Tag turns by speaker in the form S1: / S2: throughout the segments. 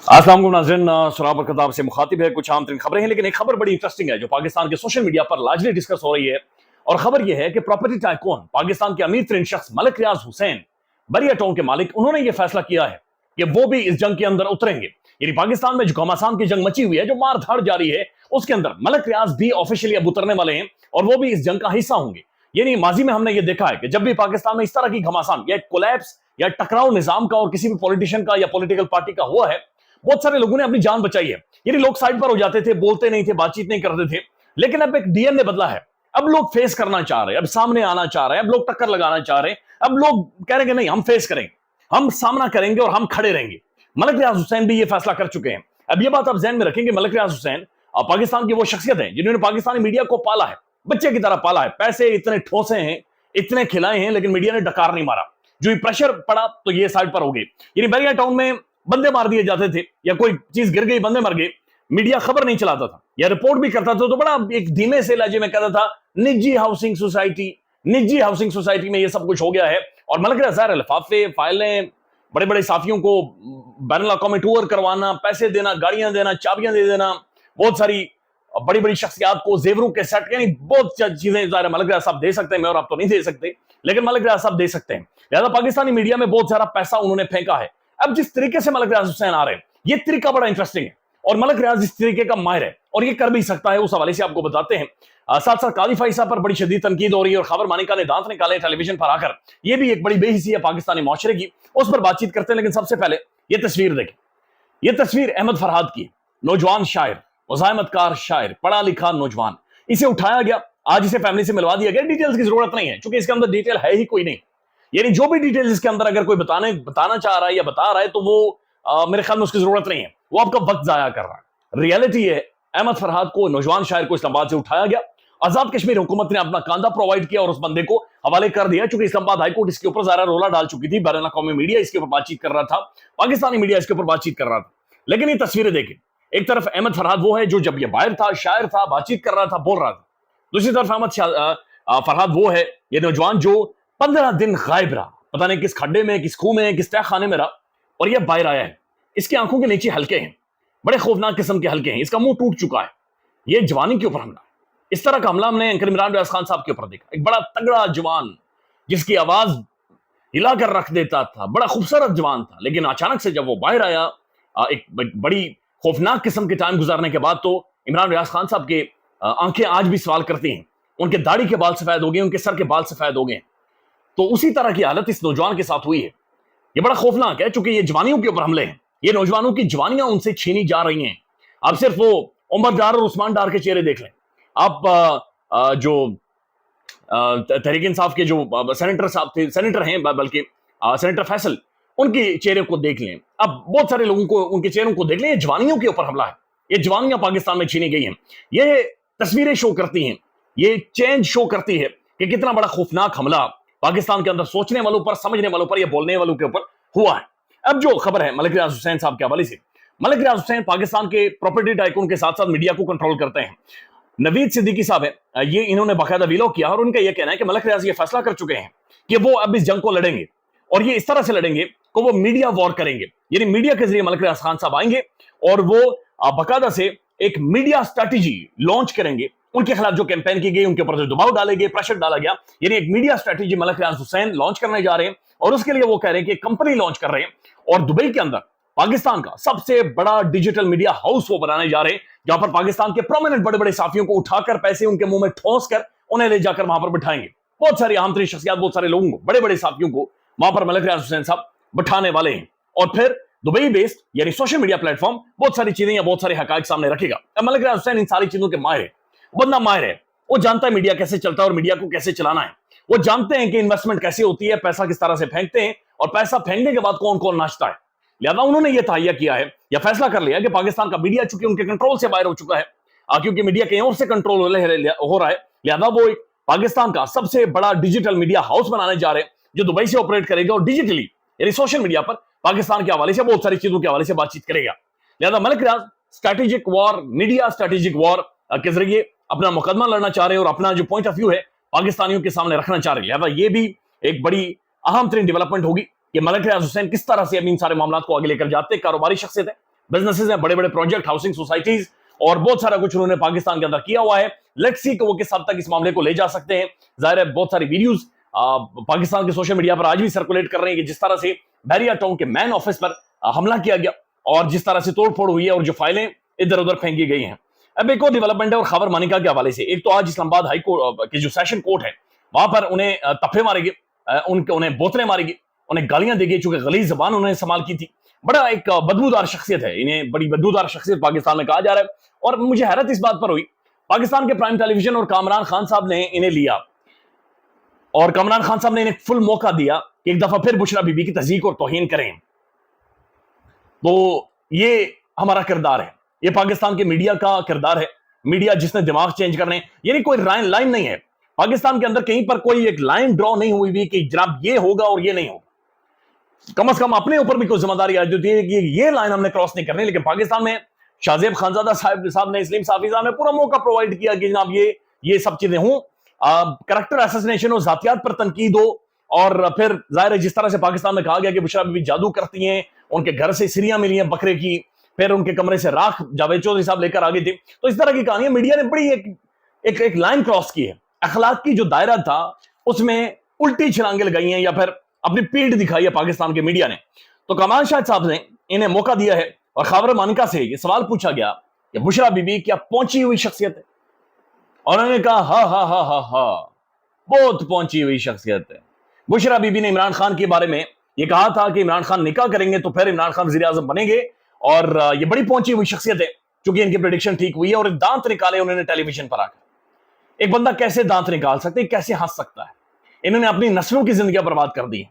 S1: अस्सलाम वालेकुम नाज़रीन, सुराब और किताब से मुखातिब है। कुछ आम तरीन खबरें हैं, लेकिन एक खबर बड़ी इंटरेस्टिंग है जो पाकिस्तान के सोशल मीडिया पर लार्जली डिस्कस हो रही है। और खबर यह है कि प्रॉपर्टी टाइकून पाकिस्तान के अमीर तरीन शख्स मलिक रियाज हुसैन, बरिया टाउन के मालिक, उन्होंने यह फैसला किया है कि वो भी इस जंग के अंदर उतरेंगे। यानी पाकिस्तान में जो घमासान की जंग मची हुई है, जो मार धाड़ जारी है, उसके अंदर मलिक रियाज भी ऑफिशियली अब उतरने वाले हैं और वो भी इस जंग का हिस्सा होंगे। यानी माजी में हमने ये देखा है कि जब भी पाकिस्तान में इस तरह की घमासान या कोलैप्स या टकराव निजाम का और किसी भी पॉलिटिशियन का या पॉलिटिकल पार्टी का हुआ है, बहुत सारे लोगों ने अपनी जान बचाई है। यानी लोग साइड पर हो जाते थे, बोलते नहीं थे, बातचीत नहीं करते थे, लेकिन अब एक डीएनए बदला है। अब लोग फेस करना चाह रहे हैं, अब सामने आना चाह रहे हैं, अब लोग टक्कर लगाना चाह रहे हैं। अब लोग कह रहे हैं कि नहीं, हम फेस करेंगे, हम सामना करेंगे और हम खड़े रहेंगे। मलिक रियाज हुसैन भी ये फैसला कर चुके हैं। अब ये बात आप ज़हन में रखेंगे, मलिक रियाज हुसैन पाकिस्तान की वो शख्सियत है जिन्होंने पाकिस्तानी मीडिया को पाला है, बच्चे की तरह पाला है। पैसे इतने ठोसे हैं, इतने खिलाए हैं, लेकिन मीडिया ने डकार नहीं मारा। जो ये प्रेशर पड़ा तो ये साइड पर हो गई। यानी बैरिया टाउन में बंदे मार दिए जाते थे या कोई चीज गिर गई, बंदे मर गए, मीडिया खबर नहीं चलाता था या रिपोर्ट भी करता था तो बड़ा एक धीमे से लहजे में कहता था निजी हाउसिंग सोसाइटी, निजी हाउसिंग सोसाइटी में ये सब कुछ हो गया है। और मलिक रियाज लिफाफे, फाइलें, बड़े बड़े साफियों को बैनुल अक़वामी टूर करवाना, पैसे देना, गाड़ियां देना, चाबियां दे देना, बहुत सारी बड़ी बड़ी शख्सियात को जेवरों के सेट, यानी बहुत चीजें ज़ाहिर है मलिक रियाज साहब दे सकते हैं, मैं और आप तो नहीं दे सकते, लेकिन मलिक रियाज साहब दे सकते हैं। लिहाजा पाकिस्तानी मीडिया में बहुत सारा पैसा उन्होंने फेंका है। अब जिस तरीके से मलिक रियाज हुसैन आ रहे हैं, ये तरीका बड़ा इंटरेस्टिंग है और मलिक रियाज इस तरीके का माहिर है और ये कर भी सकता है, उस हवाले से आपको बताते हैं। साथ साथ काजी फाइसा पर बड़ी शदीद तनकीद हो रही है और खबर मानिका ने दांत निकाले टेलीविजन पर आकर। ये भी एक बड़ी बेहिसी है पाकिस्तानी मुआशरे की, उस पर बातचीत करते हैं। लेकिन सबसे पहले ये तस्वीर देखें। ये तस्वीर अहमद फरहाद की, नौजवान शायर, मुज़ाहमतकार शायर, पढ़ा लिखा नौजवान। इसे उठाया गया, आज इसे फैमिली से मिलवा दिया गया। डिटेल्स की जरूरत नहीं है क्योंकि इसके अंदर डिटेल है ही कोई नहीं। यानी जो भी डिटेल्स इसके अंदर अगर कोई बताना चाह रहा है या बता रहा है तो वो मेरे ख्याल में उसकी जरूरत नहीं है, वो आपका वक्त जाया कर रहा है। रियलिटी है, अहमद फरहाद को, नौजवान शायर को इस्लामाबाद से उठाया गया। आजाद कश्मीर हुकूमत ने अपना कांधा प्रोवाइड किया और उस बंदे को हवाले कर दिया, क्योंकि इस्लामाबाद हाईकोर्ट इसके ऊपर ज़रा रोला डाल चुकी थी। बैनुल अक़वामी मीडिया इसके ऊपर बातचीत कर रहा था, पाकिस्तानी मीडिया इसके ऊपर बातचीत कर रहा था। लेकिन ये तस्वीरें देखें, एक तरफ अहमद फरहाद वो है जो जब ये बाहर था, शायर था, बातचीत कर रहा था, बोल रहा था। दूसरी तरफ अहमद फरहाद वो है, ये नौजवान जो 15 दिन गायब रहा, पता नहीं किस खड्डे में, किस खूह में, किस तह खाने में रहा और ये बाहर आया है। इसकी आंखों के नीचे हल्के हैं, बड़े खौफनाक किस्म के हल्के हैं, इसका मुंह टूट चुका है। ये जवानी के ऊपर हमला, इस तरह का हमला हमने एंकर इमरान रियाज खान साहब के ऊपर देखा। एक बड़ा तगड़ा जवान जिसकी आवाज हिलाकर रख देता था, बड़ा खूबसूरत जवान था, लेकिन अचानक से जब वो बाहर आया, एक बड़ी खौफनाक किस्म के टाइम गुजारने के बाद, तो इमरान रियाज खान साहब के आंखें आज भी सवाल करती हैं। उनके दाढ़ी के बाल सफेद हो गए, उनके सर के बाल सफेद हो गए। तो उसी तरह की हालत इस नौजवान के साथ हुई है। ये बड़ा खौफनाक है क्योंकि ये जवानियों के ऊपर हमले हैं, ये नौजवानों की जवानियां उनसे छीनी जा रही हैं। आप सिर्फ वो उमर डार और उस्मान डार के चेहरे देख लें, आप जो तहरीक इंसाफ के जो सेनेटर साहब थे, सेनेटर हैं बल्कि सेनेटर फैसल, उनके चेहरे को देख लें। अब बहुत सारे लोगों को उनके चेहरों को देख लें। ये जवानियों के ऊपर हमला है, ये जवानियां पाकिस्तान में छीनी गई हैं। ये तस्वीरें शो करती हैं, ये चेंज शो करती है कि कितना बड़ा खौफनाक हमला पाकिस्तान के अंदर सोचने वालों पर, समझने वालों पर या बोलने वालों के ऊपर हुआ है। अब जो खबर है मलिक रियाज हुसैन साहब के हवाले से, मलिक रियाज हुसैन पाकिस्तान के प्रॉपर्टी टाइकून के साथ साथ मीडिया को कंट्रोल करते हैं। नवीद सिद्दीकी साहब है, ये इन्होंने बाकायदा वीलॉग किया और उनका यह कहना है कि मलिक रियाज ये फैसला कर चुके हैं कि वो अब इस जंग को लड़ेंगे और ये इस तरह से लड़ेंगे कि वो मीडिया वॉर करेंगे। यानी मीडिया के जरिए मलिक रियाज खान साहब आएंगे और वो बाकायदा से एक मीडिया स्ट्रैटेजी लॉन्च करेंगे। उनके खिलाफ जो कैंपेन की गई, उनके ऊपर जो दबाव डाले गए, प्रेशर डाला गया, यानी एक मीडिया स्ट्रैटेजी मलिक रियाज हुसैन लॉन्च करने जा रहे हैं। और उसके लिए वो कह रहे हैं कि कंपनी लॉन्च कर रहे हैं और दुबई के अंदर पाकिस्तान का सबसे बड़ा डिजिटल मीडिया हाउस वो बनाने जा रहे हैं, जहां पर पाकिस्तान के प्रोमिनेंट बड़े बड़े साफियों को उठाकर पैसे उनके मुंह में ठोस कर उन्हें ले जाकर वहां पर बिठाएंगे। बहुत सारी आम तरीन शख्सियात, बहुत सारे लोगों को, बड़े बड़े साफियों को वहां पर मलिक रियाज हुसैन साहब बिठाने वाले हैं और फिर दुबई बेस्ड यानी सोशल मीडिया प्लेटफॉर्म बहुत सारी चीजें या बहुत सारे हकायक सामने रखेगा। मलिक रियाज हुसैन इन सारी चीजों के माहिर है, बंदा माहिर है। वो जानता है मीडिया कैसे चलता है और मीडिया को कैसे चलाना है। वो जानते हैं कि इन्वेस्टमेंट कैसे होती है, पैसा किस तरह से फेंकते हैं और पैसा फेंकने के बाद कौन कौन नाचता है। लिहाजा उन्होंने ये तहैया किया है या फैसला कर लिया कि पाकिस्तान का मीडिया चूंकि उनके कंट्रोल से बाहर हो चुका है, क्योंकि मीडिया कहीं और से कंट्रोल हो रहा है, लिहाजा वो एक पाकिस्तान का सबसे बड़ा डिजिटल मीडिया हाउस बनाने जा रहे हैं जो दुबई से ऑपरेट करेगा और डिजिटली यानी सोशल मीडिया पर पाकिस्तान के हवाले से बहुत सारी चीजों के हवाले से बातचीत करेगा। लिहाजा Malik Riaz strategic war, media strategic war के जरिए अपना मुकदमा लड़ना चाह रहे हैं और अपना जो पॉइंट ऑफ व्यू है पाकिस्तानियों के सामने रखना चाह रहे हैं। लिहाजा ये भी एक बड़ी अहम तरीन डेवलपमेंट होगी कि मलिक रियाज हुसैन किस तरह से इन सारे मामलों को आगे लेकर जाते हैं। कारोबारी शख्सियत है, बिजनेसेस हैं, बड़े बड़े प्रोजेक्ट, हाउसिंग सोसाइटीज और बहुत सारा कुछ उन्होंने पाकिस्तान के अंदर किया हुआ है। लेट्स सी कि वो किस हद तक इस मामले को ले जा सकते हैं। जाहिर है बहुत सारी वीडियोस पाकिस्तान के सोशल मीडिया पर आज भी सर्कुलेट कर रहे हैं कि जिस तरह से बैरिया टाउन के मैन ऑफिस पर हमला किया गया और जिस तरह से तोड़फोड़ हुई है और जो फाइलें इधर उधर फेंकी गई हैं। अब एक और डेवलपमेंट है और खबर मानिका के हवाले से। एक तो आज इस्लामाबाद हाई कोर्ट की जो सेशन कोर्ट है वहां पर उन्हें तफे मारे गए, उन्हें बोतलें मारी गई, उन्हें गालियां दी गई, चूंकि गलीज जबान उन्होंने इस्तेमाल की थी। बड़ा एक बदबूदार शख्सियत है, इन्हें बड़ी बदबूदार शख्सियत पाकिस्तान में कहा जा रहा है। और मुझे हैरत इस बात पर हुई, पाकिस्तान के प्राइम टेलीविजन और कामरान खान साहब ने इन्हें लिया और कामरान खान साहब ने इन्हें फुल मौका दिया कि एक दफा फिर बुशरा बीबी की तज़ीक और तौहीन करें। तो ये हमारा किरदार है, ये पाकिस्तान के मीडिया का किरदार है। मीडिया जिसने दिमाग चेंज करने, ये नहीं कोई लाइन नहीं है पाकिस्तान के अंदर, कहीं पर कोई एक लाइन ड्रॉ नहीं हुई भी कि जनाब ये होगा और ये नहीं होगा। कम से कम अपने ऊपर भी कोई जिम्मेदारी आ जाती है कि ये लाइन हमने क्रॉस नहीं करनी। लेकिन पाकिस्तान में शाहजेब खानजादा साहब ने, इस्लीम साफी साहब ने पूरा मौका प्रोवाइड किया कि जनाब ये सब चीजें हों, करैक्टर असैसिनेशन हो, जातियात पर तनकीद हो। और फिर जाहिर है जिस तरह से पाकिस्तान में कहा गया कि बुशरा बीबी जादू करती हैं, उनके घर से सिरियां मिली हैं बकरे की, फिर उनके कमरे से राख जावेद चौधरी साहब लेकर आ गए थे। तो इस तरह की कहानियां मीडिया ने बड़ी एक लाइन क्रॉस की है। अखलाक की जो दायरा था उसमें उल्टी छलांगे लगाई हैं या फिर अपनी पीठ दिखाई है पाकिस्तान के मीडिया ने। तो कमाल शाह साहब ने इन्हें मौका दिया है और खबर मानिका से ये सवाल पूछा गया कि बुशरा बीबी क्या पहुंची हुई शख्सियत है, और उन्होंने कहा हा बहुत पहुंची हुई शख्सियत है। बुशरा बीबी ने इमरान खान के बारे में ये कहा था कि इमरान खान निकाह करेंगे तो फिर इमरान खान वज़ीर आज़म बनेंगे, और ये बड़ी पहुंची हुई शख्सियत है क्योंकि इनकी प्रेडिक्शन ठीक हुई है। और दांत निकाले उन्होंने टेलीविजन पर आकर। एक बंदा कैसे दांत निकाल सकते है, कैसे हंस सकता है? इन्होंने अपनी नस्लों की जिंदगी बर्बाद कर दी।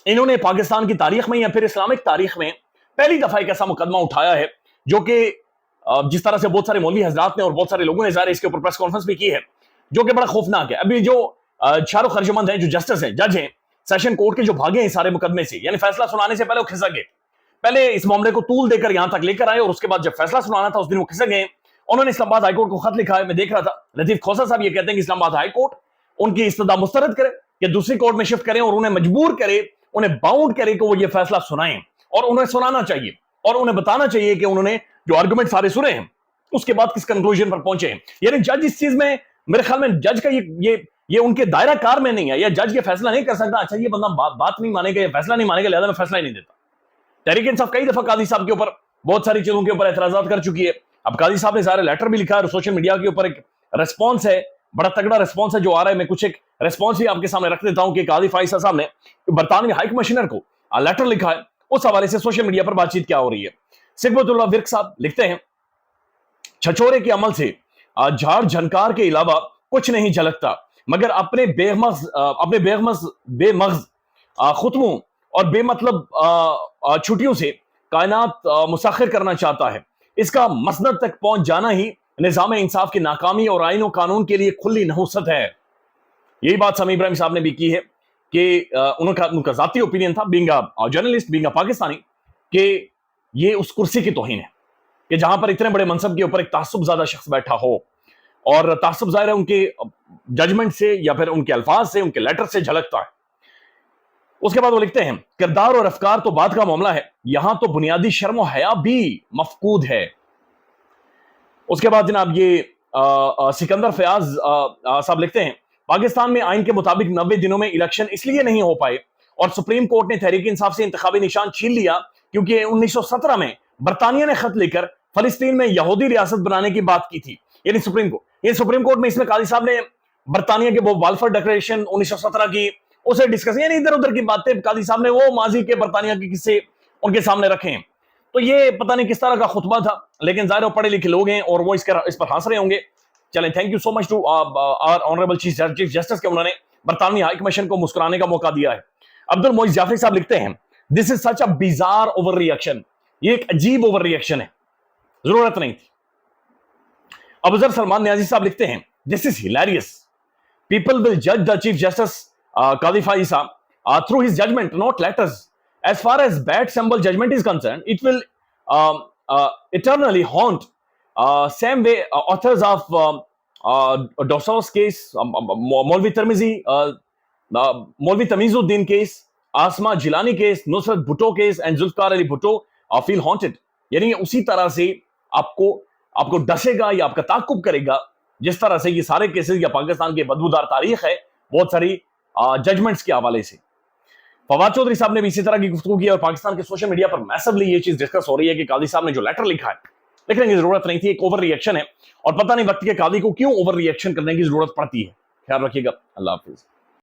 S1: इन्होंने पाकिस्तान की तारीख में या फिर इस्लामिक तारीख में पहली दफा एक ऐसा मुकदमा उठाया है जो कि जिस तरह से बहुत सारे मौलवी हजरात ने और बहुत सारे लोगों ने ज़ाहिर इसके ऊपर प्रेस कॉन्फ्रेंस भी की है, जो कि बड़ा खौफनाक है। अभी जो शाहरुख खर्जमंद है, जो जस्टिस है, जज है सेशन कोर्ट के, जो भागे हैं सारे मुकदमे से, यानी फैसला सुनाने से पहले वो खिसक गए। पहले इस मामले को तूल देकर यहां तक लेकर आए और उसके बाद जब फैसला सुनाना था उस दिन वो खिसक गए। उन्होंने इस्लामाबाद हाईकोर्ट को खत लिखा है, मैं देख रहा था। लतीफ खोसा साहब ये कहते हैं कि इस्लामाबाद हाईकोर्ट उनकी इस्तदा मुस्तरद करे कि दूसरी कोर्ट में शिफ्ट करें और उन्हें मजबूर करे, उन्हें बाउंड करे कि वो ये फैसला सुनाएं। और उन्हें सुनाना चाहिए और उन्हें बताना चाहिए कि उन्होंने जो आर्गुमेंट सारे सुने हैं उसके बाद किस कंक्लूजन पर पहुंचे हैं। यानी जज इस चीज में, मेरे ख्याल में जज का ये उनके दायरा कार में नहीं है, या जज ये फैसला नहीं कर सकता अच्छा ये बंदा बात नहीं मानेगा या फैसला नहीं मानेगा लिहाजा मैं फैसला ही नहीं देता। तहरीक इंसाफ कई दफा काजी साहब के ऊपर बहुत सारी चीजों के ऊपर एतराजात कर चुकी है। अब काजी साहब ने सारे लेटर भी लिखा है और सोशल मीडिया के ऊपर एक रेस्पॉन्स है, बड़ा तगड़ा रेस्पॉन्स है जो आ रहा है। मैं कुछ एक रेस्पॉन्स भी आपके सामने रख देता हूं कि काजी फाइसा साहब ने बरतानवी हाई कमिश्नर को लेटर लिखा है, उस हवाले से सोशल मीडिया पर बातचीत क्या हो रही है। सिकबतुल्लाह विर्क साहब लिखते हैं, छछोरे के अमल से झाड़ झनकार के अलावा कुछ नहीं झलकता, मगर अपने बेमगज खुतमों और बेमतलब छुट्टियों से कायनात मुसाखिर करना चाहता है। इसका मसनद तक पहुंच जाना ही निजाम इंसाफ की नाकामी और आईन और कानून के लिए खुली नहुसत है। यही बात समी इब्राहिम साहब ने भी की है कि उनका जाती ओपिनियन था, being a journalist, being a Pakistani, कि ये उस कुर्सी की तौहीन है कि जहां पर इतने बड़े मनसब के ऊपर एक तासुब ज़्यादा शख्स बैठा हो। और तासुब ज़ाहिर है उनके जजमेंट से या फिर उनके अल्फाज से, उनके लेटर से झलकता है। उसके बाद वो लिखते हैं, किरदार और अफकार तो बात का मामला है, यहां तो बुनियादी शर्म और हया भी मफकूद है। उसके बाद जनाब ये सिकंदर फयाज साहब लिखते हैं, पाकिस्तान में आइन के मुताबिक 90 दिनों में इलेक्शन इसलिए नहीं हो पाए और सुप्रीम कोर्ट ने तहरीक इंसाफ से इंतखाबी निशान छीन लिया क्योंकि 1917 में बरतानिया ने खत लेकर फलस्तीन में यहूदी रियासत बनाने की बात की थी। यानी सुप्रीम कोर्ट में इसमें काजी साहब ने बरतानिया के वो बाल्फर डिक्लेरेशन 1917 की उसे डिस्कस, यानी इधर उधर की बातें काजी साहब ने वो माजी के बरतानिया के किस्से उनके सामने रखे हैं। तो ये पता नहीं किस तरह का खुतबा था, लेकिन ज़ाहिर पढ़े लिखे लोग हैं और वो इस पर हंस रहे होंगे। चलें, thank you so much to our honourable chief justice के उन्होंने बरतानवी हाई कमीशन को मुस्कुराने का मौका दिया है। अब्दुल मोइज जाफरी साहब लिखते हैं, this is such a bizarre over reaction, ये एक अजीब ओवर रिएक्शन है, जरूरत नहीं थी। अबूजर सलमान नियाजी साहब लिखते हैं, this is hilarious, people will जज the chief justice Qazi Faez Isa through his judgement, not letters. As far as bad symbol judgment is concerned, it will eternally haunt. Same way, authors of Dossau's case, Maulvi Tirmizi, Maulvi Tamizuddin case, Asma Jilani case, Nusrat Bhutto case, and Zulfikar Ali Bhutto feel haunted. یعنی اسی طرح سے آپ کو ڈسے گا یا آپ کا تعاقب کرے گا جس طرح سے یہ سارے کیسز یا پاکستان کی بدبودار تاریخ ہے بہت ساری ججمنٹس کے حوالے سے. فواد چودھری صاحب نے بھی اسی طرح کی گفتگو کی اور پاکستان کے سوشل میڈیا پر میسولی یہ چیز ڈسکس ہو رہی ہے کہ قاضی صاحب نے جو لیٹر لکھا ہے لکھنے کی ضرورت نہیں تھی, ایک اوور ری ایکشن ہے, اور پتہ نہیں وقت کے قاضی کو کیوں اوور ری ایکشن کرنے کی ضرورت پڑتی ہے. خیال رکھیے گا, اللہ حافظ.